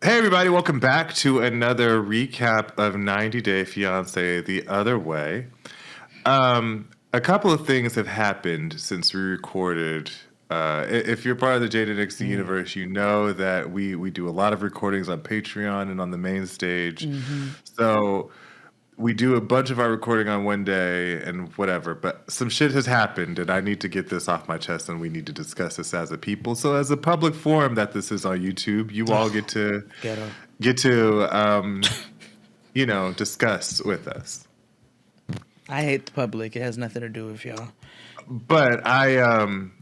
Hey everybody, welcome back to another recap of 90 Day Fiancé the Other Way. A couple of things have happened since we recorded. If you're part of the Jade and XD universe, you know that we do a lot of recordings on Patreon and on the main stage. So we do a bunch of our recording on one day and whatever, but some shit has happened and I need to get this off my chest and we need to discuss this as a people. So as a public forum that this is on YouTube, you all get to discuss with us. I hate the public. It has nothing to do with y'all. But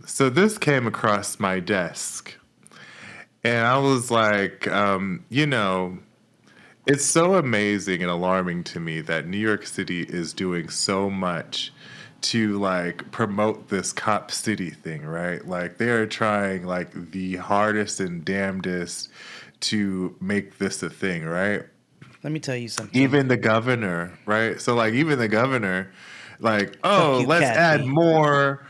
so this came across my desk and I was like, it's so amazing and alarming to me that New York City is doing so much to like promote this cop city thing, right? Like they are trying like the hardest and damnedest to make this a thing, right? Let me tell you something. Even the governor, right? So like even the governor, like, let's add more.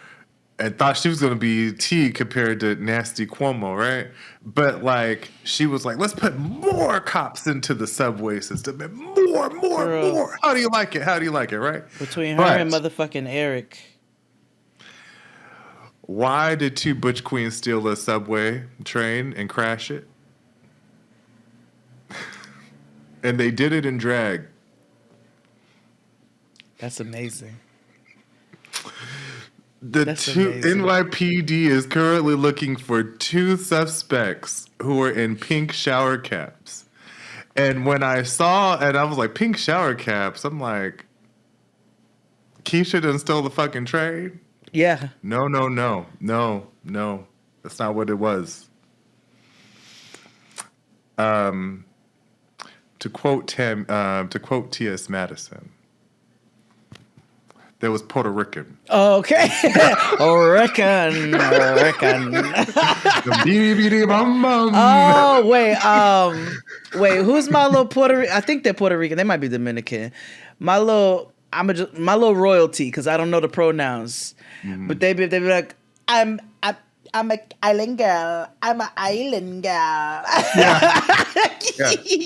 And thought she was going to be T compared to Nasty Cuomo, right? But, like, she was like, let's put more cops into the subway system. And more. How do you like it? Right? Between her and motherfucking Eric. Why did two butch queens steal a subway train and crash it? And they did it in drag. That's amazing. NYPD is currently looking for two suspects who are in pink shower caps. And when I saw, and I was like, pink shower caps, I'm like, Keisha done stole the fucking train? Yeah. No. That's not what it was. To quote T.S. Madison, there was Puerto Rican. Okay. Rican. Oh, wait, who's my little Puerto Rican? I think they're Puerto Rican. They might be Dominican. My little royalty, because I don't know the pronouns. Mm-hmm. But they be like, I'm an island girl. I'm an island girl. Yeah.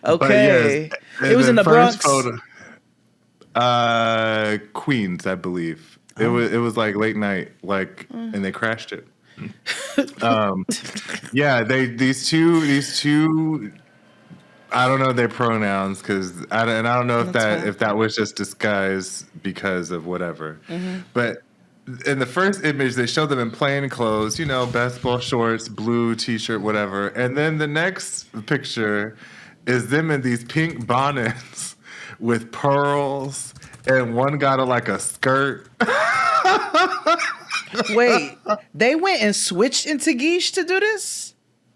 Okay. Yes, it was in the Bronx. Photo, Queens, I believe. It was like late night, and they crashed it. These two. I don't know their pronouns because I don't know if that was just disguise because of whatever. Mm-hmm. But in the first image, they showed them in plain clothes, basketball shorts, blue t-shirt, whatever. And then the next picture is them in these pink bonnets with pearls, and one got a skirt. Wait, they went and switched into Geesh to do this?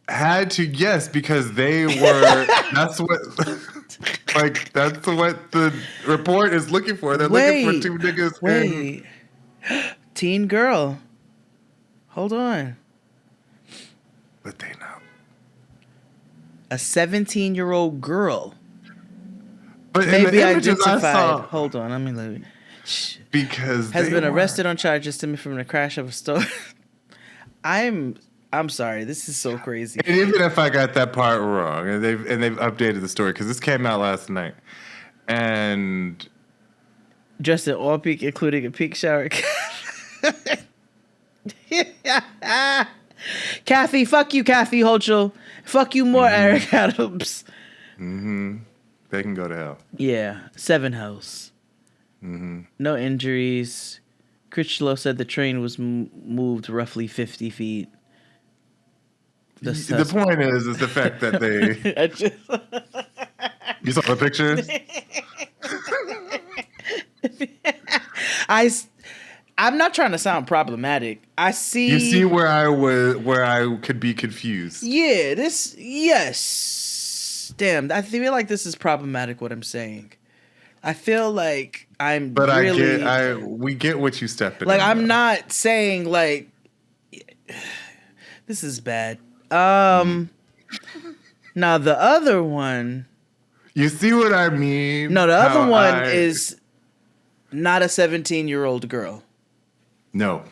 Had to, yes, because they were. That's what the report is looking for. They're looking for two niggas. Wait, teen girl. Hold on. But they know. A 17-year-old girl. But maybe identified. Hold on, let me. Because has been arrested on charges stemming from the crash of a store. I'm sorry. This is so crazy. And even if I got that part wrong, and they've updated the story because this came out last night, and dressed in all pink, including a pink shower. Kathy, fuck you, Kathy Hochul. Fuck you more, Eric Adams. Mm-hmm. They can go to hell. Yeah, 7 house. Mm-hmm. No injuries. Critchlow said the train was moved roughly 50 feet. The point is the fact that they. You saw the pictures? I'm not trying to sound problematic. I see. You see where I could be confused. Yeah. Yes. Damn. I feel like this is problematic. What I'm saying. I feel like I'm. But really, we get what you stepped in. Like I'm not saying like. This is bad. Now the other one. You see what I mean? No, the other one is not a 17-year-old girl. No.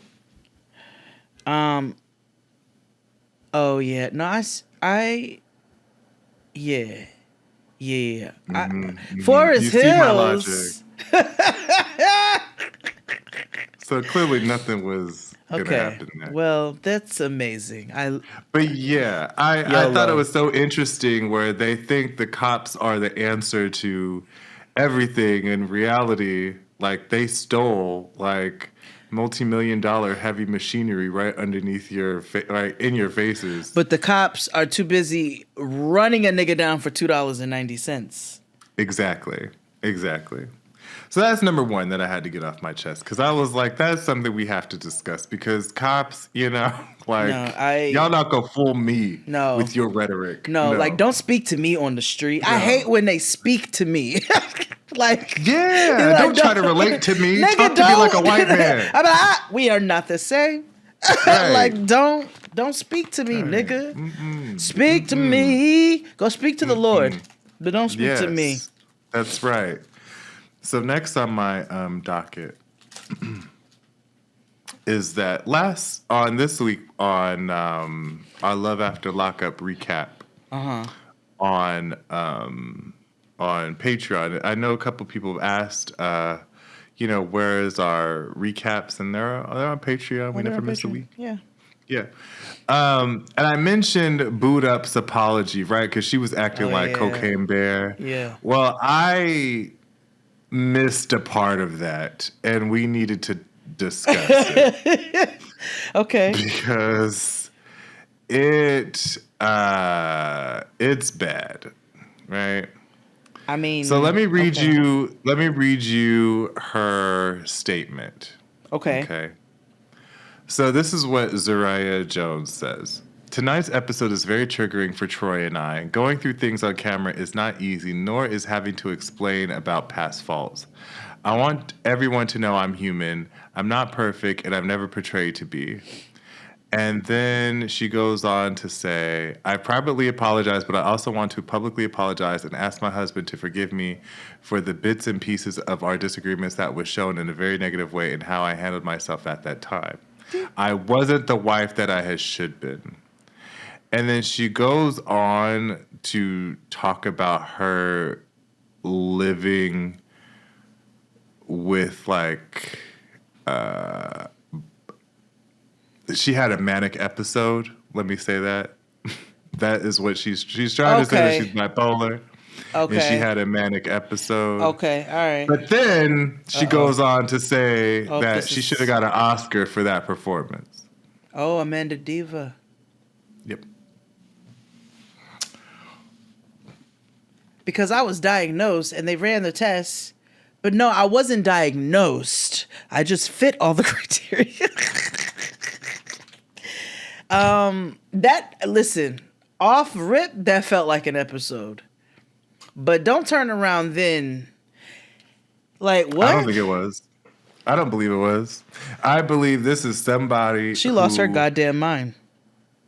Oh yeah, no, yeah, yeah. Forest You see my logic. Hills. So clearly nothing was going to Okay, happen there. well, that's amazing. But yeah, I thought it was so interesting where they think the cops are the answer to everything. In reality, like they stole like multi-million-dollar heavy machinery right underneath right in your faces. But the cops are too busy running a nigga down for $2.90. Exactly. So that's number one that I had to get off my chest because I was like, that's something we have to discuss because cops, like, y'all not gonna fool me with your rhetoric. No, like, don't speak to me on the street. No. I hate when they speak to me. Like, yeah, don't try to relate to me. Nigga, talk to me like a white man. I'm like, we are not the same. Right. Like, don't speak to me, nigga. Speak to me. Go speak to the Lord, but don't speak to me. That's right. So next on my docket is that this week on our Love After Lockup recap on Patreon. I know a couple people have asked, where is our recaps, and they're on Patreon. We never miss a week. Yeah. Yeah. And I mentioned Boot Up's apology, right? Because she was acting like Cocaine Bear. Yeah. Well, I missed a part of that, and we needed to discuss it. Okay. Because it's bad, right? I mean, so let me read you. Let me read you her statement. Okay. So this is what Zariah Jones says. Tonight's episode is very triggering for Troy and I. Going through things on camera is not easy, nor is having to explain about past faults. I want everyone to know I'm human. I'm not perfect, and I've never portrayed to be. And then she goes on to say, I privately apologize, but I also want to publicly apologize and ask my husband to forgive me for the bits and pieces of our disagreements that was shown in a very negative way and how I handled myself at that time. I wasn't the wife that I should been. And then she goes on to talk about her living with she had a manic episode. Let me say that. That is what she's trying to say that she's bipolar. Okay. And she had a manic episode. Okay, all right. But then she goes on to say that she should have got an Oscar for that performance. Oh, Amanda Diva. Yep. Because I was diagnosed and they ran the tests. But no, I wasn't diagnosed. I just fit all the criteria. Listen, off rip, that felt like an episode. But don't turn around then. Like, what? I don't think it was. I don't believe it was. I believe this is somebody She lost her goddamn mind.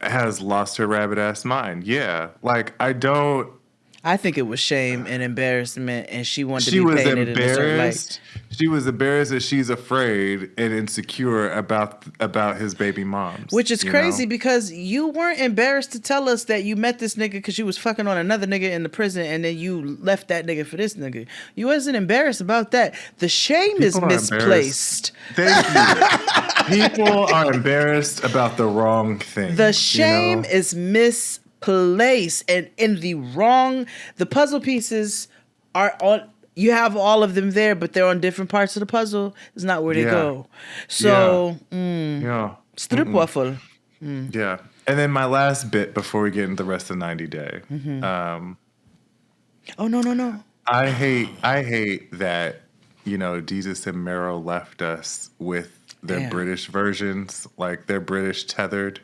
Has lost her rabbit ass mind. Yeah. Like, I think it was shame and embarrassment, and she wanted to be painted in a certain light. She was embarrassed that she's afraid and insecure about his baby moms. Which is crazy because you weren't embarrassed to tell us that you met this nigga because you was fucking on another nigga in the prison, and then you left that nigga for this nigga. You wasn't embarrassed about that. The shame is misplaced. Thank you. People are embarrassed about the wrong thing. The shame is misplaced, and in the puzzle pieces are on. You have all of them there, but they're on different parts of the puzzle. It's not where they go. So, stripwaffle. Yeah. And then my last bit before we get into the rest of 90 Day. Oh, no. I hate that, Jesus and Meryl left us with their British versions, like they're British tethered.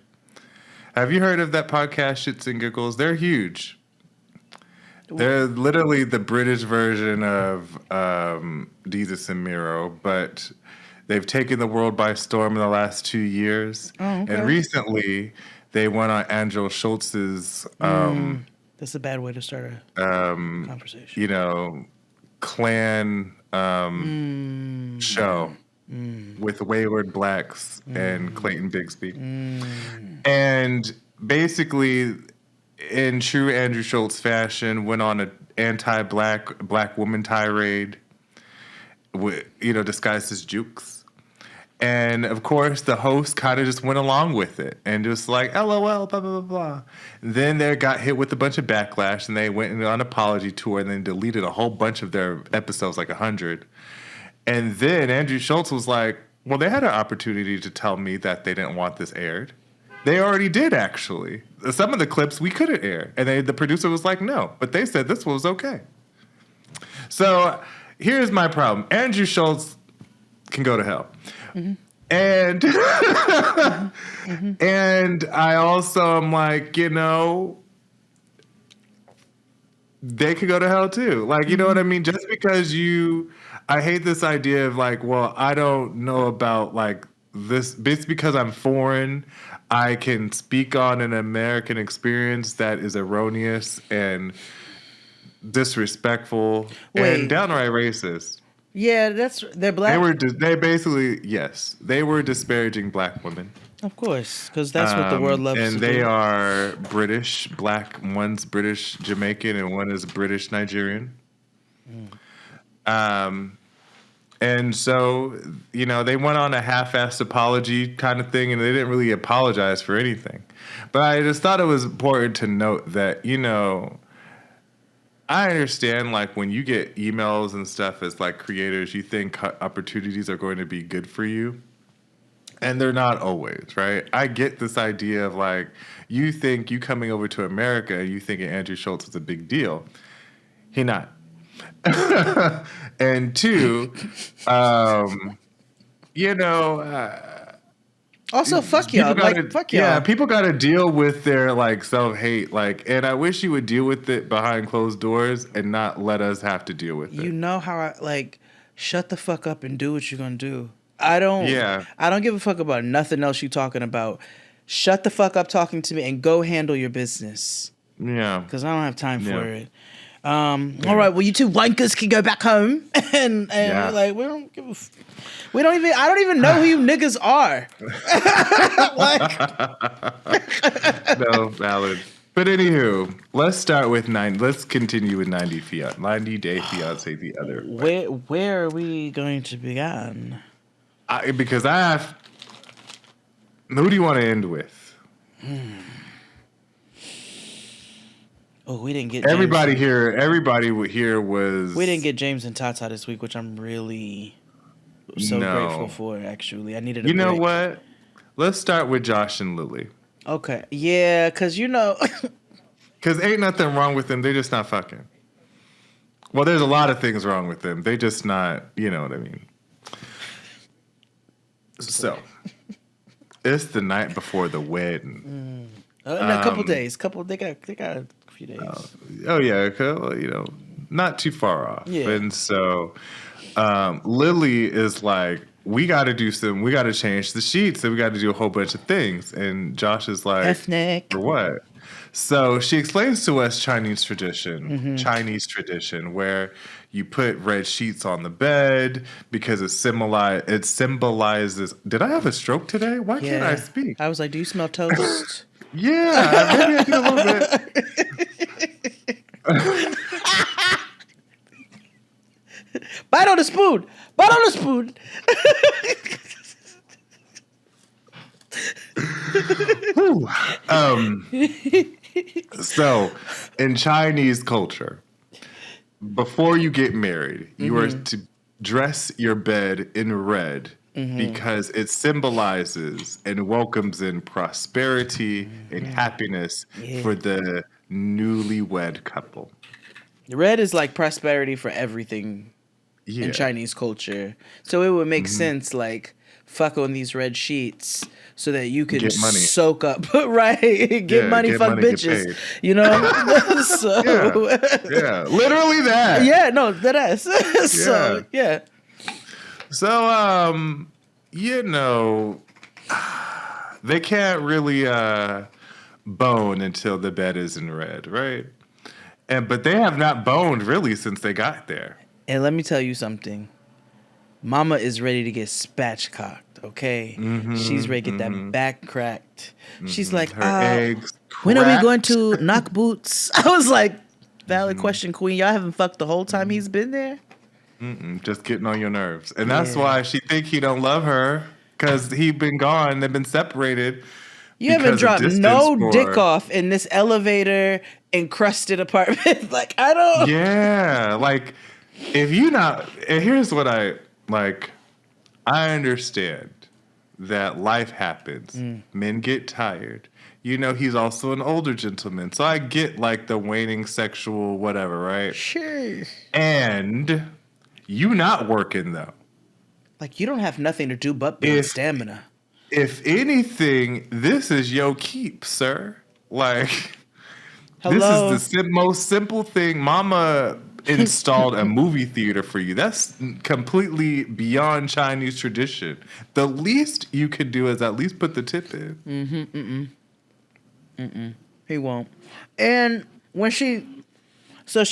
Have you heard of that podcast, Shits and Giggles? They're huge. They're literally the British version of Jesus and Miro, but they've taken the world by storm in the last 2 years. Oh, okay. And recently, they went on Angela Schultz's... that's a bad way to start a conversation. Klan show with Wayward Blacks and Clayton Bigsby. And basically, in true Andrew Schultz fashion, went on an anti-black woman tirade, disguised as jukes. And of course, the host kind of just went along with it and just like, LOL, blah, blah, blah, blah. Then they got hit with a bunch of backlash and they went on an apology tour and then deleted a whole bunch of their episodes, like 100. And then Andrew Schultz was like, well, they had an opportunity to tell me that they didn't want this aired. They already did, actually. Some of the clips we couldn't air. And the producer was like, no. But they said this was okay. So here's my problem. Andrew Schultz can go to hell. Mm-hmm. And and I also am like, they could go to hell too. Like, you know what I mean? Just because I hate this idea of like, well, I don't know about like this. It's because I'm foreign. I can speak on an American experience that is erroneous and disrespectful and downright racist. Yeah, they're black. They were disparaging black women. Of course, because that's what the world loves. And they are British, black. One's British Jamaican and one is British Nigerian. And so, they went on a half-assed apology kind of thing, and they didn't really apologize for anything. But I just thought it was important to note that, I understand, like, when you get emails and stuff as, like, creators, you think opportunities are going to be good for you. And they're not always, right? I get this idea of, like, you think you coming over to America and you thinking Andrew Schultz is a big deal. He not. And two, also, fuck y'all. Fuck y'all. Yeah, people got to deal with their like self-hate. Like, and I wish you would deal with it behind closed doors and not let us have to deal with it. You know how I like shut the fuck up and do what you're gonna do. I don't give a fuck about nothing else you talking about. Shut the fuck up talking to me and go handle your business. Yeah. Because I don't have time for it. All right, well, you two wankers can go back home, and we're like, we don't give a I don't even know who you niggas are. No, valid. But anywho, let's start with let's continue with 90 Day Fiancé the other way. Where are we going to begin? Because who do you want to end with? Oh, we didn't get everybody here was. We didn't get James and Tata this week, which I'm really grateful for. Actually, I needed. You know what? Let's start with Josh and Lily. Okay, yeah, because because ain't nothing wrong with them. They're just not fucking. Well, there's a lot of things wrong with them. They just not. You know what I mean. So, it's the night before the wedding. In a couple days. They got a few days. Not too far off. Yeah. And so Lily is like, we got to change the sheets and we got to do a whole bunch of things. And Josh is like, ethnic. For what? So she explains to us Chinese tradition, where you put red sheets on the bed because it symbolizes. Did I have a stroke today? Why can't I speak? I was like, do you smell toast? Yeah, maybe I did a little bit. Bite on the spoon. So, in Chinese culture, before you get married, you are to dress your bed in red because it symbolizes and welcomes in prosperity and happiness for the newlywed couple. Red is like prosperity for everything in Chinese culture. So it would make sense, like, fuck on these red sheets so that you can soak up, right? Get money, fuck bitches. You know? So, literally that. Yeah, no, that ass. So, yeah. So, they can't really bone until the bed is in red, right? But they have not boned really since they got there. And let me tell you something. Mama is ready to get spatchcocked. Okay, she's ready to get that back cracked. She's like, Her eggs when are we going cracked. to knock boots? I was like, valid question, Queen. Y'all haven't fucked the whole time he's been there. Just getting on your nerves. And that's why she think he don't love her, because he been gone. They've been separated. You haven't because of dropped distance no dick off in this elevator encrusted apartment. Like, I don't. Yeah. Like, if you not, and here's what I understand that life happens. Men get tired. You know, he's also an older gentleman. So I get like the waning sexual whatever, right? Sure. And you not working though. Like, you don't have nothing to do but build stamina. If anything, this is your keep, sir. Like, Hello? this is the most simple thing. Mama installed a movie theater for you. That's completely beyond Chinese tradition. The least you could do is at least put the tip in. He won't. And when she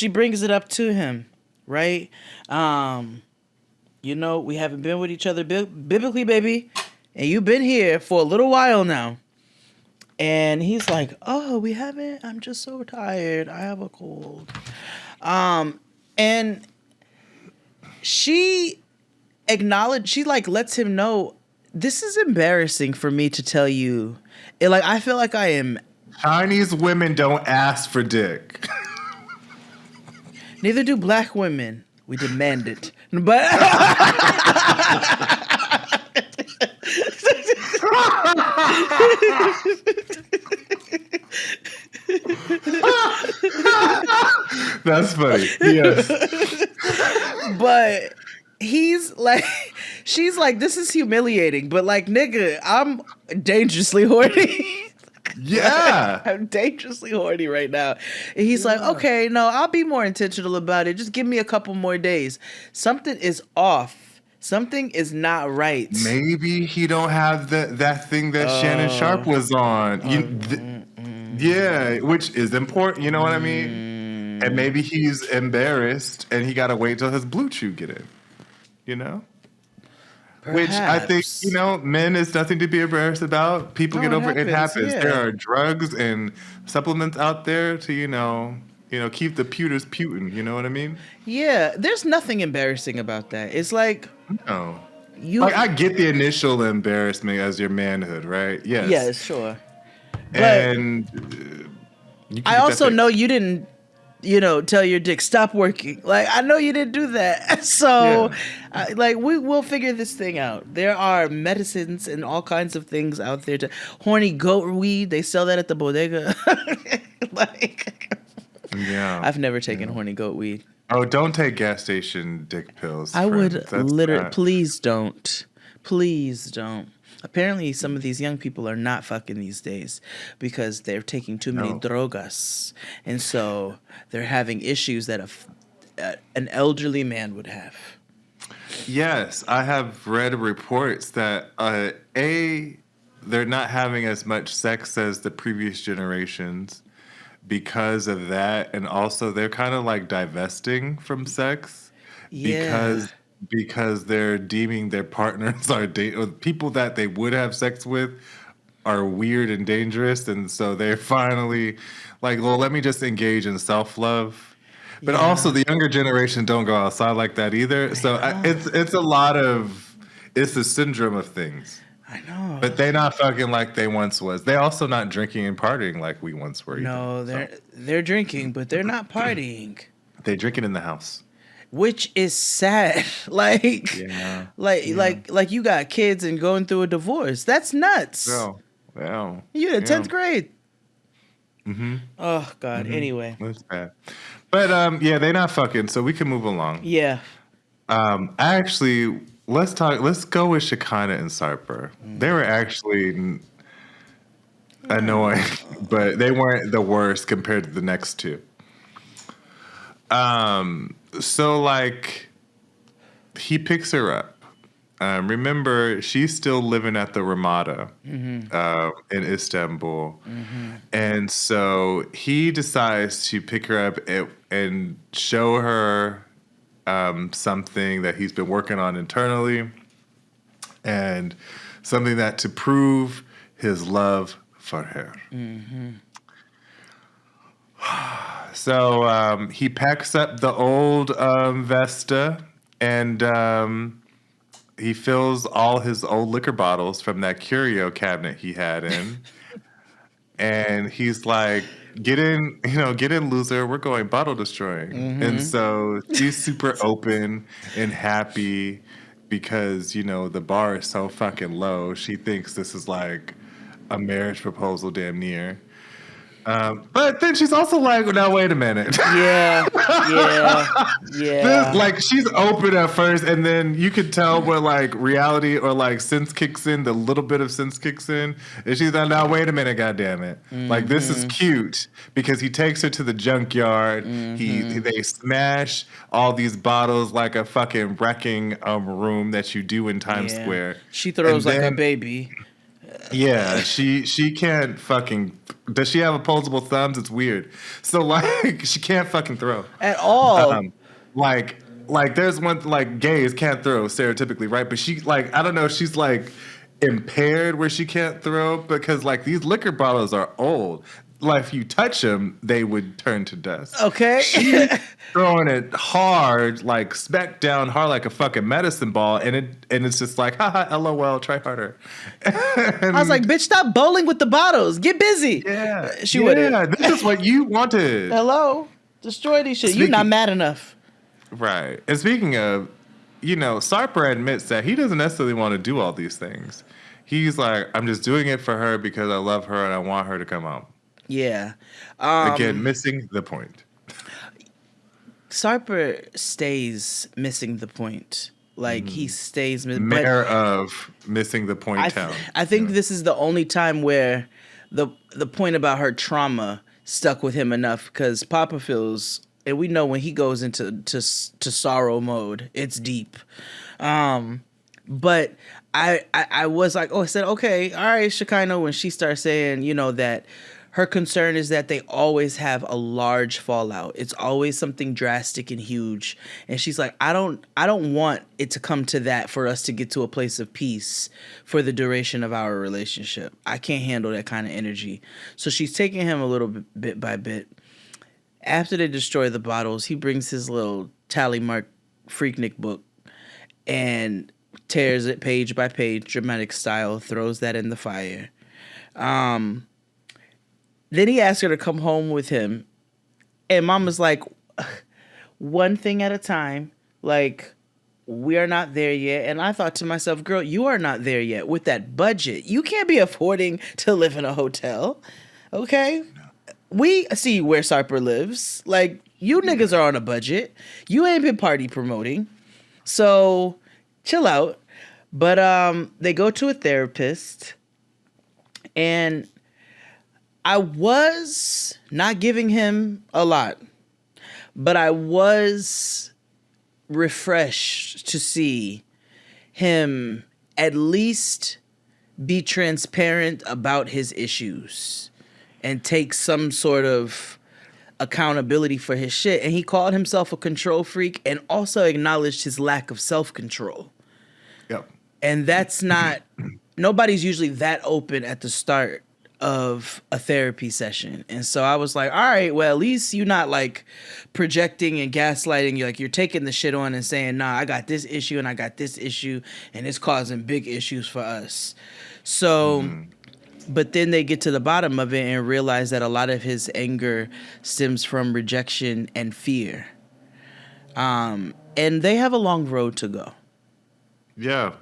brings it up to him, right? You know, we haven't been with each other biblically, baby. And you've been here for a little while now. And he's like, oh, we haven't? I'm just so tired. I have a cold. And she lets him know, this is embarrassing for me to tell you. I feel like I am. Chinese women don't ask for dick. Neither do black women. We demand it. But That's funny. Yes. But he's like, she's like, this is humiliating. But like, nigga, I'm dangerously horny. Yeah. I'm dangerously horny right now. And he's like, okay, no, I'll be more intentional about it. Just give me a couple more days. Something is off. Something is not right. Maybe he don't have that thing that Shannon Sharp was on. Yeah, which is important. You know what I mean? And maybe he's embarrassed and he got to wait till his Blue Chew get in. You know? Perhaps. Which I think, you know, men is nothing to be embarrassed about. People get over it. Happens. Yeah. There are drugs and supplements out there to, you know, keep the pewters putin'. You know what I mean? Yeah, there's nothing embarrassing about that. It's like, no. I get the initial embarrassment as your manhood, right? Yes. Yes, sure. But And I also know you didn't, tell your dick, stop working. Like, I know you didn't do that. So, we will figure this thing out. There are medicines and all kinds of things out there. Horny goat weed, they sell that at the bodega. I've never taken horny goat weed. Oh, don't take gas station dick pills. I would literally, please don't. Please don't. Apparently, some of these young people are not fucking these days because they're taking too many drogas. And so they're having issues that an elderly man would have. Yes, I have read reports that, they're not having as much sex as the previous generations because of that. And also, they're kind of like divesting from sex because they're deeming their partners or people that they would have sex with are weird and dangerous. And so they're finally like, well, let me just engage in self-love. But also the younger generation don't go outside like that either. So it's a lot of, it's the syndrome of things. I know. But they not fucking like they once was. They also not drinking and partying like we once were. No, they're drinking, but they're not partying. They drink it in the house. Which is sad. Like you got kids and going through a divorce. That's nuts. Yeah. You're in the 10th grade. Mm-hmm. Oh, God. Mm-hmm. Anyway. That's bad. But, they not fucking, so we can move along. Yeah. Actually, let's go with Shekinah and Sarper. They were actually annoying, but they weren't the worst compared to the next two. So, like, he picks her up. Remember, she's still living at the Ramada in Istanbul. Mm-hmm. And so he decides to pick her up and show her something that he's been working on internally, and something that to prove his love for her. So he packs up the old Vesta, and he fills all his old liquor bottles from that curio cabinet he had in. And he's like, get in, loser. We're going bottle destroying. And so she's super open and happy because, the bar is so fucking low. She thinks this is like a marriage proposal damn near. But then she's also like, now wait a minute. Yeah. She's open at first, and then you could tell where like reality or like sense kicks in, the little bit of sense kicks in, and she's like, now wait a minute, goddammit. Like, this is cute because he takes her to the junkyard. They smash all these bottles like a fucking wrecking room that you do in Times Square. She throws like a baby. Yeah, she can't fucking. Does she have opposable thumbs? It's weird. So like, she can't fucking throw at all. Like there's one like gays can't throw stereotypically, right? But she like, I don't know. She's like impaired where she can't throw because like these liquor bottles are old. Like if you touch them, they would turn to dust. Okay. She's throwing it hard, like smack down hard like a fucking medicine ball, and it's just like, haha, LOL, try harder. I was like, bitch, stop bowling with the bottles. Get busy. Yeah. She wouldn't. Yeah, this is what you wanted. Hello? Destroy these shit. You're not mad enough. Right. And speaking of, Sarper admits that he doesn't necessarily want to do all these things. He's like, I'm just doing it for her because I love her and I want her to come home. Yeah. Again, missing the point. Sarper stays missing the point. Like, he stays... Mayor of missing the point town. I think this is the only time where the point about her trauma stuck with him enough, because Papa feels... And we know when he goes into sorrow mode, it's deep. But I was like, I said, okay, all right, Shekinah, when she starts saying, that... Her concern is that they always have a large fallout. It's always something drastic and huge. And she's like, I don't want it to come to that for us to get to a place of peace for the duration of our relationship. I can't handle that kind of energy. So she's taking him a little bit by bit. After they destroy the bottles, he brings his little tally mark Freaknik book and tears it page by page, dramatic style, throws that in the fire. Then he asked her to come home with him. And Mama's like, one thing at a time. Like, we are not there yet. And I thought to myself, girl, you are not there yet with that budget. You can't be affording to live in a hotel. Okay? We see where Sarper lives. Like, you niggas are on a budget. You ain't been party promoting. So, chill out. But they go to a therapist. And... I was not giving him a lot, but I was refreshed to see him at least be transparent about his issues and take some sort of accountability for his shit. And he called himself a control freak and also acknowledged his lack of self-control. Yep. And that's not, nobody's usually that open at the start of a therapy session. And so I was like, all right, well, at least you're not like projecting and gaslighting. You're taking the shit on and saying, nah, I got this issue and I got this issue and it's causing big issues for us. So, but then they get to the bottom of it and realize that a lot of his anger stems from rejection and fear. And they have a long road to go. Yeah.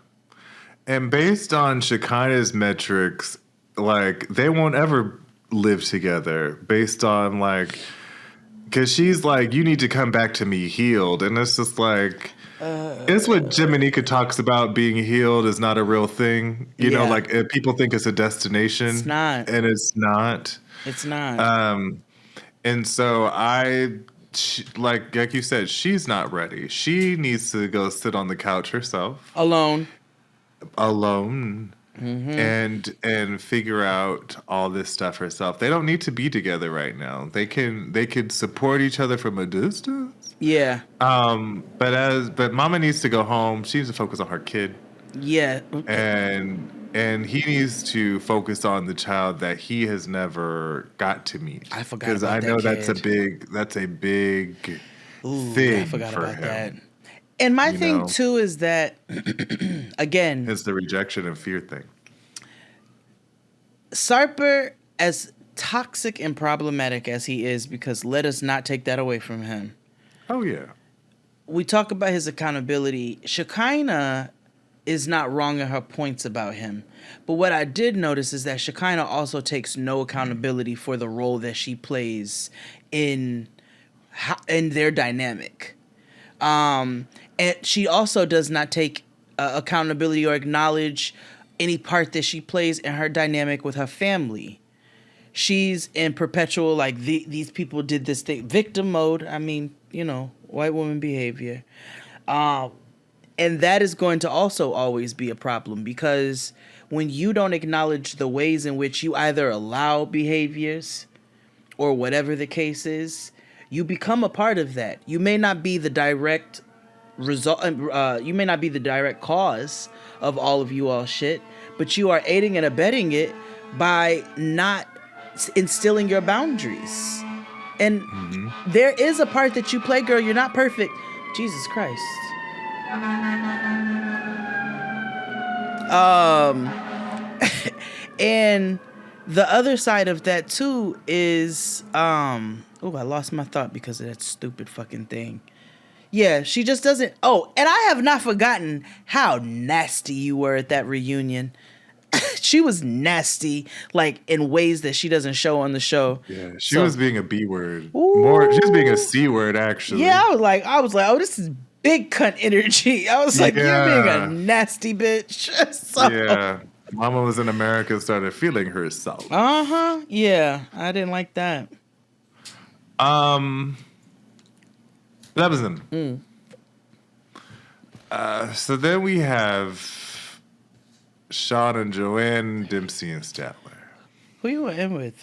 And based on Shekinah's metrics, like, they won't ever live together based on, like, because she's like, you need to come back to me healed. And it's just like, it's what Jiminica talks about, being healed is not a real thing. You know, like, people think it's a destination. It's not. And it's not. It's not. And so like you said, she's not ready. She needs to go sit on the couch herself. Alone. and figure out all this stuff herself. They don't need to be together right now. They could support each other from a distance. Yeah. But Mama needs to go home. She needs to focus on her kid. Yeah. And he needs to focus on the child that he has never got to meet. I forgot because about I know that that's a big Ooh, thing I forgot for about him. that. And my thing too is that again, it's the rejection and fear thing. Sarper, as toxic and problematic as he is, because let us not take that away from him. Oh yeah. We talk about his accountability. Shekinah is not wrong in her points about him. But what I did notice is that Shekinah also takes no accountability for the role that she plays in their dynamic. And she also does not take accountability or acknowledge any part that she plays in her dynamic with her family. She's in perpetual, like, these people did this thing. Victim mode. I mean, white woman behavior. And that is going to also always be a problem, because when you don't acknowledge the ways in which you either allow behaviors or whatever the case is, you become a part of that. You may not be the direct result. You may not be the direct cause of all of you all shit, but you are aiding and abetting it by not instilling your boundaries. And there is a part that you play, girl. You're not perfect. Jesus Christ. And the other side of that too is I lost my thought because of that stupid fucking thing. Yeah, she just doesn't. Oh, and I have not forgotten how nasty you were at that reunion. She was nasty, like, in ways that she doesn't show on the show. Yeah, she was being a B word. More, she was being a C word, actually. Yeah, I was like, oh, this is big cunt energy. I was like, you're being a nasty bitch. So, yeah, Mama was in America and started feeling herself. Yeah, I didn't like that. That was him. So then we have Sean and Joanne, Dempsey, and Statler. Who you were in with?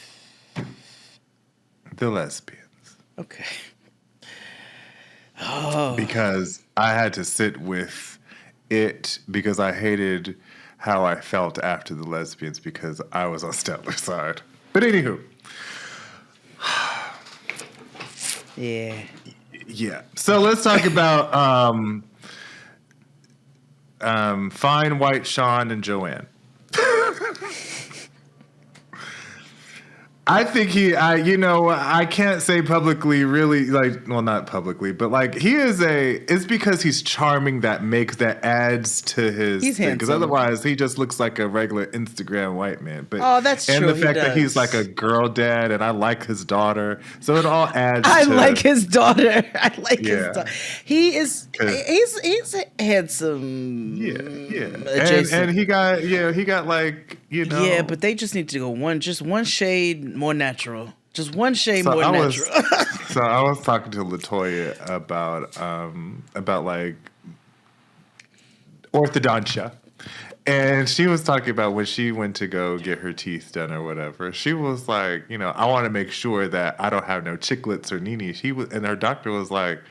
The lesbians. Okay. Oh. Because I had to sit with it because I hated how I felt after the lesbians because I was on Statler's side. But anywho. Yeah. Yeah. So let's talk about fine white Sean and Joanne. I think I can't say publicly really, not publicly, but it's because he's charming that adds to his thing. Because otherwise he just looks like a regular Instagram white man. But that's true. And the fact that he's like a girl dad and I like his daughter. So it all adds I like his daughter. I like his daughter. He's handsome. Yeah. And he got Yeah, but they just need to go one shade more natural. Just one shade more natural. So I was talking to LaToya about like orthodontia. And she was talking about when she went to go get her teeth done or whatever. She was like, I want to make sure that I don't have no chiclets or ninis. And her doctor was like,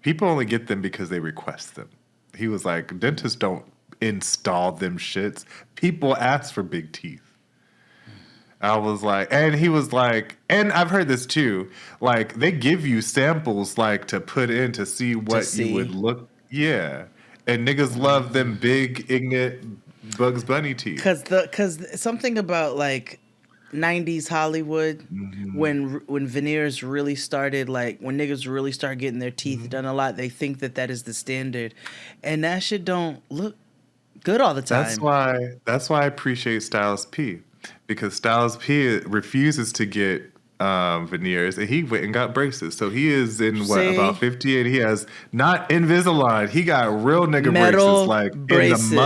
people only get them because they request them. He was like, dentists don't install them shits. People ask for big teeth. I was like, and he was like, and I've heard this too, like they give you samples like to put in to see what you would look. Yeah. And niggas love them big, ignorant Bugs Bunny teeth. Cause something about like 90s Hollywood, when veneers really started, like when niggas really start getting their teeth done a lot, they think that is the standard. And that shit don't look good all the time. That's why I appreciate Styles P. Because Styles P refuses to get veneers, and he went and got braces. So he is in about 50, and he has not Invisalign. He got real nigga metal braces, like braces. In the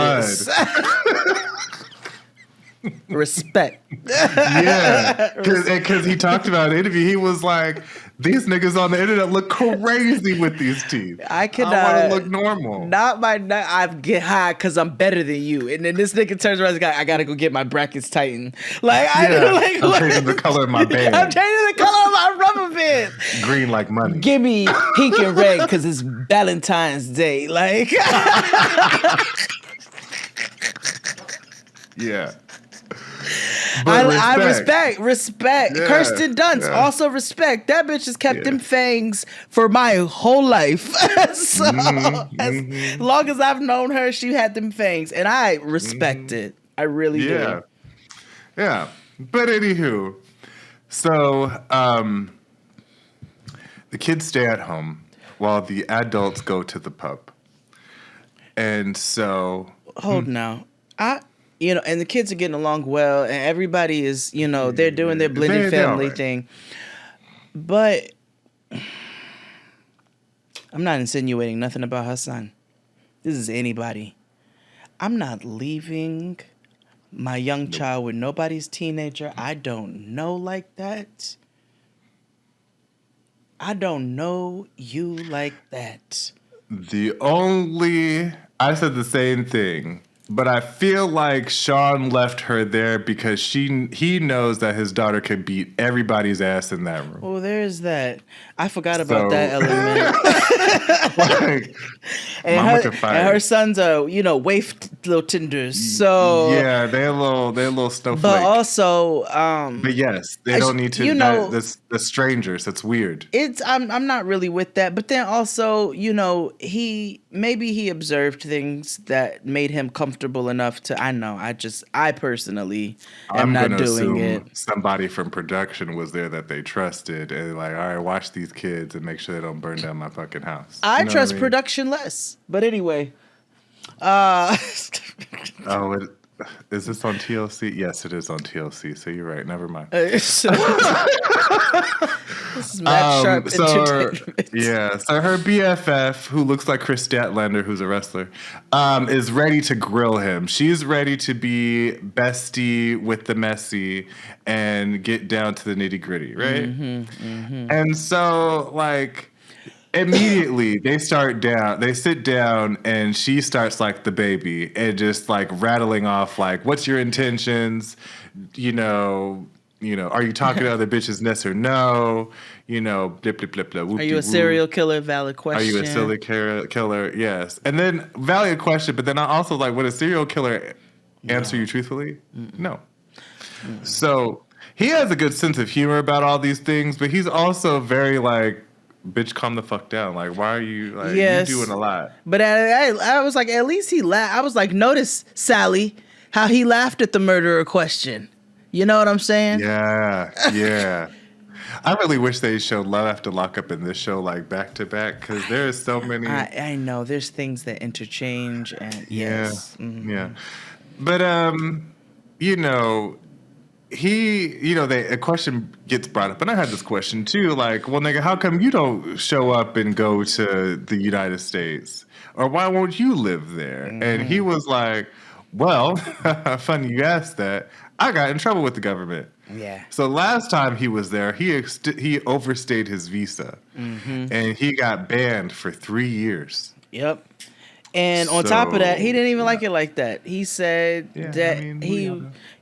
mud. Respect. Yeah, because he talked about in an interview. He was like, "These niggas on the internet look crazy with these teeth. I cannot want to look normal. I get high because I'm better than you." And then this nigga turns around and goes, I gotta go get my brackets tightened. Like I'm changing the color of my band. I'm changing the color of my rubber band. Green like money. Give me pink and red because it's Valentine's Day. Like yeah. I respect. Yeah, Kirsten Dunst, also respect. That bitch has kept them fangs for my whole life. So as long as I've known her, she had them fangs, and I respect it. I really do. Yeah. But anywho, so the kids stay at home while the adults go to the pub, and so hold now, and the kids are getting along well, and everybody is, they're doing their blended family thing. But I'm not insinuating nothing about her son. This is anybody. I'm not leaving my young child with nobody's teenager I don't know like that. I don't know you like that. I said the same thing. But I feel like Sean left her there because he knows that his daughter could beat everybody's ass in that room. Well, there's that. I forgot about that element. and her sons are, waifed little tinders. So yeah, they're a little snowflake. But also, but yes, they don't need to. The strangers. That's weird. I'm not really with that. But then also, he observed things that made him comfortable enough to. I personally am not doing it. Somebody from production was there that they trusted, and like, all right, watch these kids and make sure they don't burn down my fucking house. I trust production less, but anyway. Is this on TLC? Yes, it is on TLC. So you're right. Never mind. This is Matt Sharp Entertainment. So her BFF, who looks like Chris Statlander, who's a wrestler, is ready to grill him. She's ready to be bestie with the messy and get down to the nitty gritty, right? And so, like, immediately they sit down, and she starts like the baby and just like rattling off like, what's your intentions? Are you talking to other bitches, yes or no? Blip, blip, blip, blip. Are you a serial killer? Valid question. Are you a serial killer? Yes. And then valid question, but then I also like, would a serial killer answer you truthfully? No. So he has a good sense of humor about all these things, but he's also very like, bitch, calm the fuck down. Like, why are you like you doing a lot? But I was like, at least he laughed. I was like, notice, Sally, how he laughed at the murderer question. You know what I'm saying? Yeah. I really wish they showed Love After Lockup in this show like back to back, because there is so many. I know there's things that interchange, and yes. Yeah. But a question gets brought up, and I had this question too, like, well, nigga, how come you don't show up and go to the United States? Or why won't you live there? And he was like, well, funny you asked that. I got in trouble with the government. Yeah. So last time he was there, he overstayed his visa, and he got banned for 3 years. Yep. And on top of that, he didn't even like it like that. He said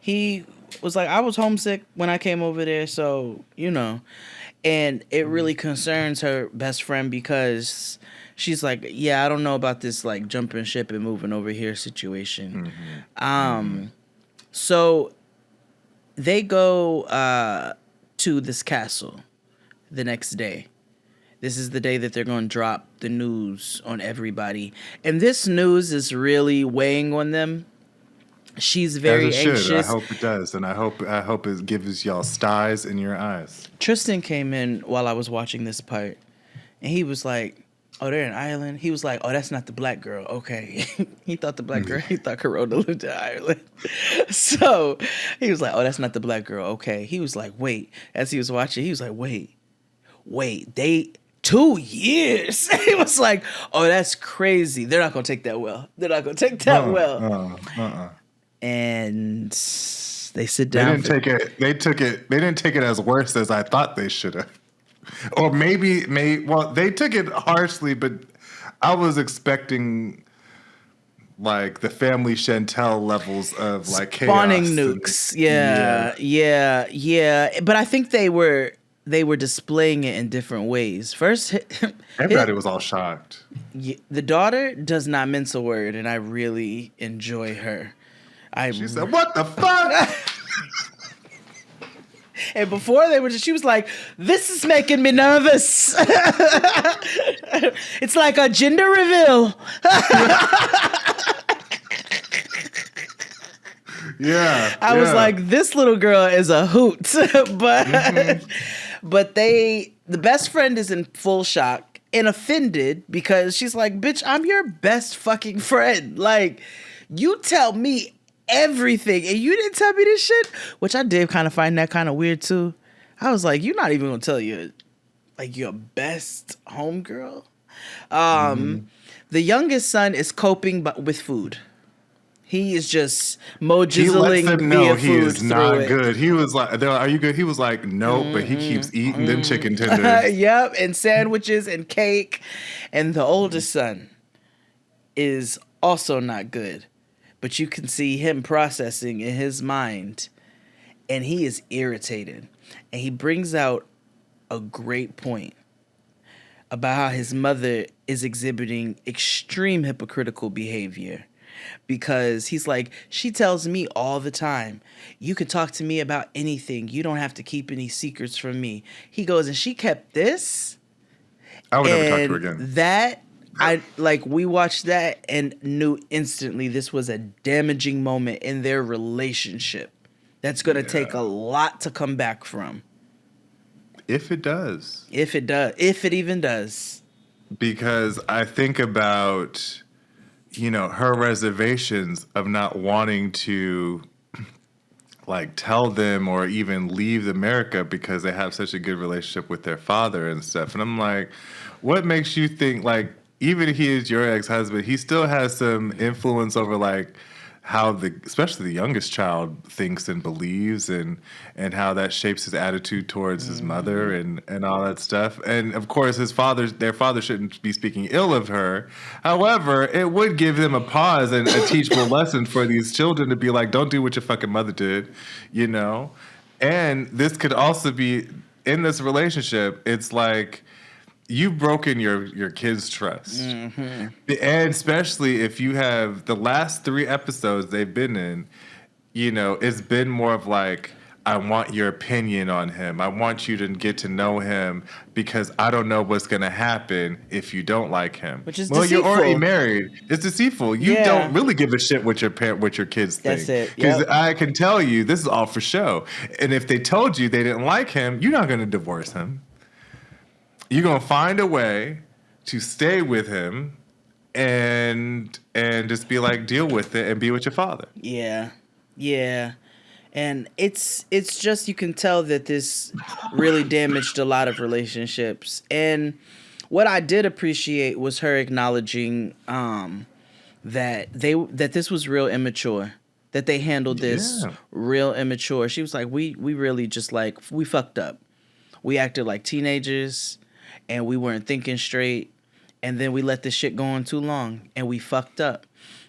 he was like, I was homesick when I came over there, so, and it really concerns her best friend because she's like, yeah, I don't know about this, like, jumping ship and moving over here situation. So they go to this castle the next day. This is the day that they're going to drop the news on everybody. And this news is really weighing on them. She's very anxious. I hope it does, and I hope it gives y'all styes in your eyes. Tristan came in while I was watching this part, and he was like, "Oh, they're in Ireland." He was like, "Oh, that's not the black girl." Okay, he thought Corona lived in Ireland, so he was like, "Oh, that's not the black girl." Okay, he was like, "Wait." As he was watching, he was like, "Wait, they." 2 years. He was like, "Oh, that's crazy. They're not gonna take that well. And They sit They down. didn't take it. They took it. They didn't take it as worse as I thought they should have. Or well, they took it harshly, but I was expecting like the family Chantel levels of like spawning chaos. nukes. Yeah. But I think they were displaying it in different ways. First, Everybody was all shocked. the daughter does not mince a word, and I really enjoy her. She said, "What the fuck?" And before she was like, "This is making me nervous." It's like a gender reveal. Yeah. I was like, this little girl is a hoot. But the best friend is in full shock and offended because she's like, bitch, I'm your best fucking friend. Like, you tell me everything and you didn't tell me this shit, which I did kind of find that kind of weird too. I was like, you're not even gonna tell your best homegirl. The youngest son is coping with food. He is just He lets them know he is not good. good. He was like, "Are you good?" He was like, "No," but he keeps eating them chicken tenders. Yep, and sandwiches and cake. And the oldest son is also not good. But you can see him processing in his mind. And he is irritated. And he brings out a great point about how his mother is exhibiting extreme hypocritical behavior. Because he's like, she tells me all the time, you can talk to me about anything. You don't have to keep any secrets from me. He goes, and she kept this. I would never talk to her again. That, we watched that and knew instantly this was a damaging moment in their relationship. That's going to take a lot to come back from. If it does. If it even does. Because I think about, her reservations of not wanting to like tell them or even leave America because they have such a good relationship with their father and stuff. And I'm like, what makes you think, like, even if he is your ex-husband, he still has some influence over like how especially the youngest child thinks and believes and how that shapes his attitude towards his mother and all that stuff. And of course their father shouldn't be speaking ill of her. However, it would give them a pause and a teachable lesson for these children to be like, don't do what your fucking mother did, And this could also be in this relationship, it's like, you've broken your kids' trust. And especially if you have the last 3 episodes they've been in, it's been more of like, I want your opinion on him. I want you to get to know him because I don't know what's going to happen if you don't like him. Which is deceitful. You're already married. It's deceitful. You don't really give a shit what your kids think. That's it. Because I can tell you, this is all for show. And if they told you they didn't like him, you're not going to divorce him. You're going to find a way to stay with him and just be like, deal with it and be with your father. Yeah. And it's just, you can tell that this really damaged a lot of relationships. And what I did appreciate was her acknowledging that this was real immature, that they handled this real immature. She was like, we really just like, we fucked up. We acted like teenagers. And we weren't thinking straight. And then we let this shit go on too long. And we fucked up.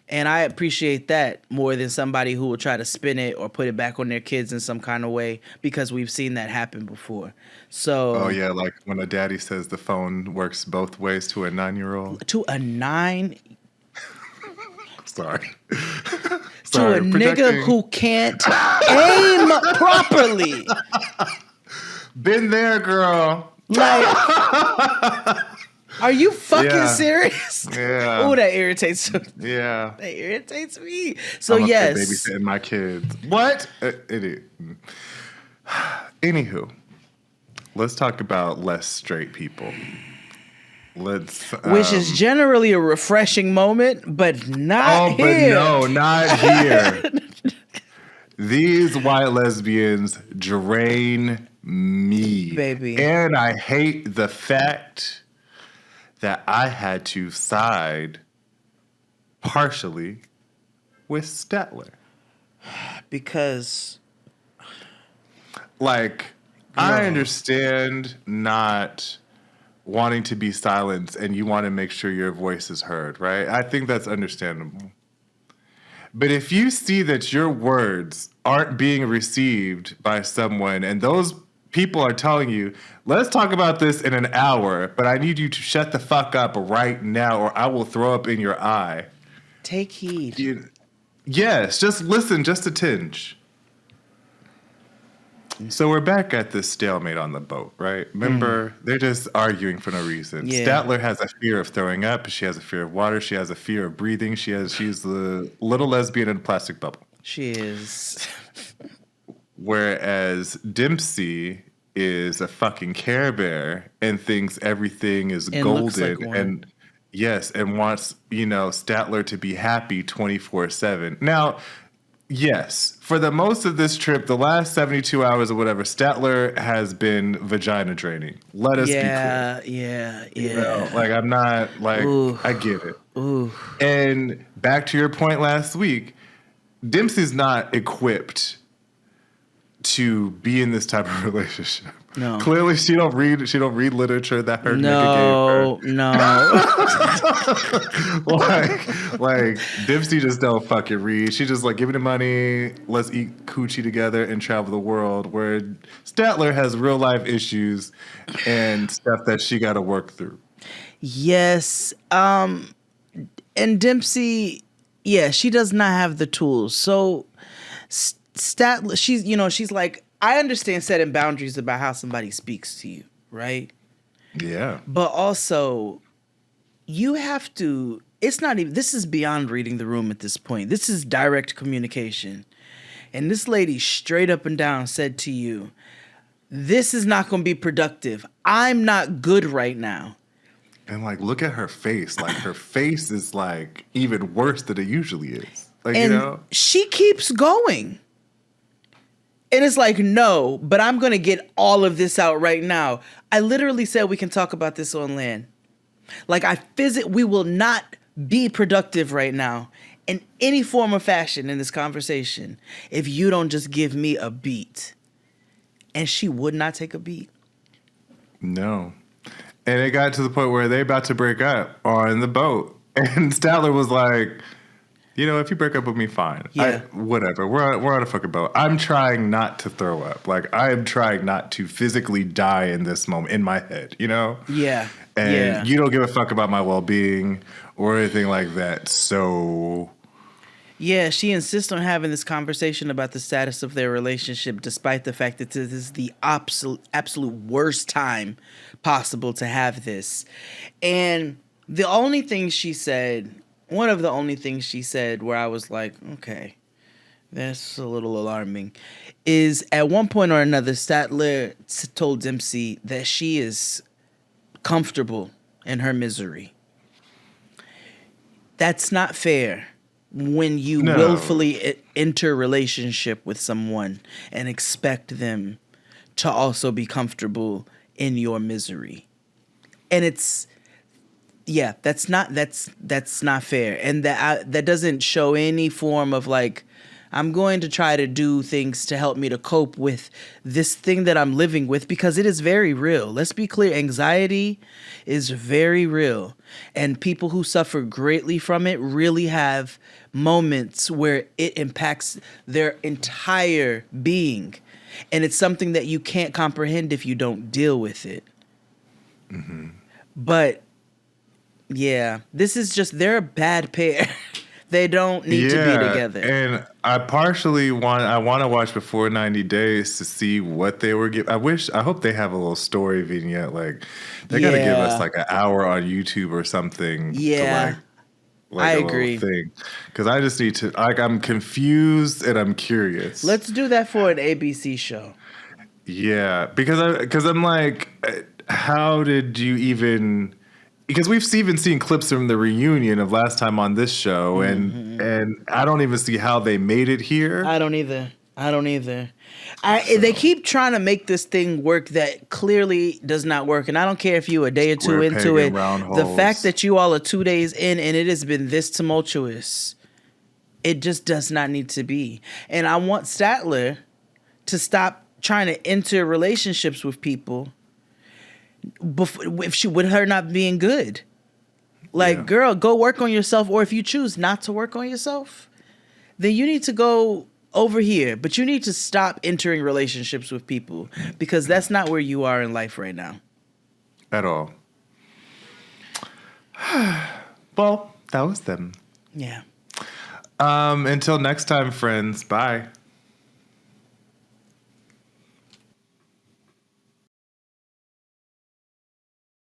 And I appreciate that more than somebody who will try to spin it or put it back on their kids in some kind of way. Because we've seen that happen before. So. Oh, yeah. Like when a daddy says the phone works both ways to a 9-year-old. To a 9? Sorry. To a nigga who can't aim properly. Been there, girl. Like, are you fucking serious? Yeah. Oh, that irritates me. Yeah. That irritates me. So, I'm yes. babysitting my kids. What? Anywho, let's talk about less straight people. Which is generally a refreshing moment, but not here. But no, not here. These white lesbians drain me. Baby. And I hate the fact that I had to side partially with Statler. Because Like, I understand not wanting to be silenced and you want to make sure your voice is heard, right? I think that's understandable. But if you see that your words aren't being received by someone and those people are telling you, let's talk about this in an hour, but I need you to shut the fuck up right now or I will throw up in your eye. Take heed. Yes, just listen, just a tinge. So we're back at this stalemate on the boat, right? Remember, they're just arguing for no reason. Yeah. Statler has a fear of throwing up. She has a fear of water. She has a fear of breathing. She's the little lesbian in a plastic bubble. She is. Whereas Dempsey is a fucking Care Bear and thinks everything is golden like and yes, and wants, Statler to be happy 24/7. Now, yes, for the most of this trip, the last 72 hours or whatever, Statler has been vagina draining. Let us be clear. Yeah. Like, I'm not, like, ooh. I get it. Ooh. And back to your point last week, Dempsey's not equipped to be in this type of relationship. No. Clearly she don't read literature that her nigga gave her. No. like Dempsey just don't fucking read. She just like, give me the money, let's eat coochie together and travel the world, where Statler has real life issues and stuff that she gotta work through. Yes. And Dempsey, she does not have the tools. So Statler, she's like, I understand setting boundaries about how somebody speaks to you, right? Yeah. But also, you have to, this is beyond reading the room at this point. This is direct communication. And this lady straight up and down said to you, this is not going to be productive. I'm not good right now. And like, look at her face. Like, her face is like even worse than it usually is. Like, and she keeps going. And it's like, no, but I'm going to get all of this out right now. I literally said we can talk about this on land. Like, we will not be productive right now in any form or fashion in this conversation if you don't just give me a beat. And she would not take a beat. No. And it got to the point where they about to break up on the boat. And Statler was like, if you break up with me, fine. Yeah. Whatever. We're on a fucking boat. I'm trying not to throw up. Like, I am trying not to physically die in this moment in my head, Yeah. And you don't give a fuck about my well-being or anything like that. So... Yeah, she insists on having this conversation about the status of their relationship, despite the fact that this is the absolute worst time possible to have this. And the only thing she said... One of the only things she said where I was like, okay, that's a little alarming, is at one point or another, Statler told Dempsey that she is comfortable in her misery. That's not fair when you willfully enter a relationship with someone and expect them to also be comfortable in your misery. And it's... Yeah, that's not fair, and that doesn't show any form of like, I'm going to try to do things to help me to cope with this thing that I'm living with, because it is very real. Let's be clear, anxiety is very real, and people who suffer greatly from it really have moments where it impacts their entire being, and it's something that you can't comprehend if you don't deal with it. Mm-hmm. But yeah, this is just, they're a bad pair. They don't need to be together. And I want to watch Before 90 Days to see what they were giving. I hope they have a little story vignette. Like, they got to give us like an hour on YouTube or something. Yeah. I agree. Because I just need to, like, I'm confused and I'm curious. Let's do that for an ABC show. Yeah, because I'm like, how did you even... Because we've even seen clips from the reunion of last time on this show, and I don't even see how they made it here. I don't either. They keep trying to make this thing work that clearly does not work, and I don't care if you a day or two into it. The fact that you all are 2 days in and it has been this tumultuous, it just does not need to be. And I want Statler to stop trying to enter relationships with people with her not being good. Like, girl, go work on yourself. Or if you choose not to work on yourself, then you need to go over here. But you need to stop entering relationships with people because that's not where you are in life right now. At all. Well, that was them. Yeah. Until next time, friends. Bye.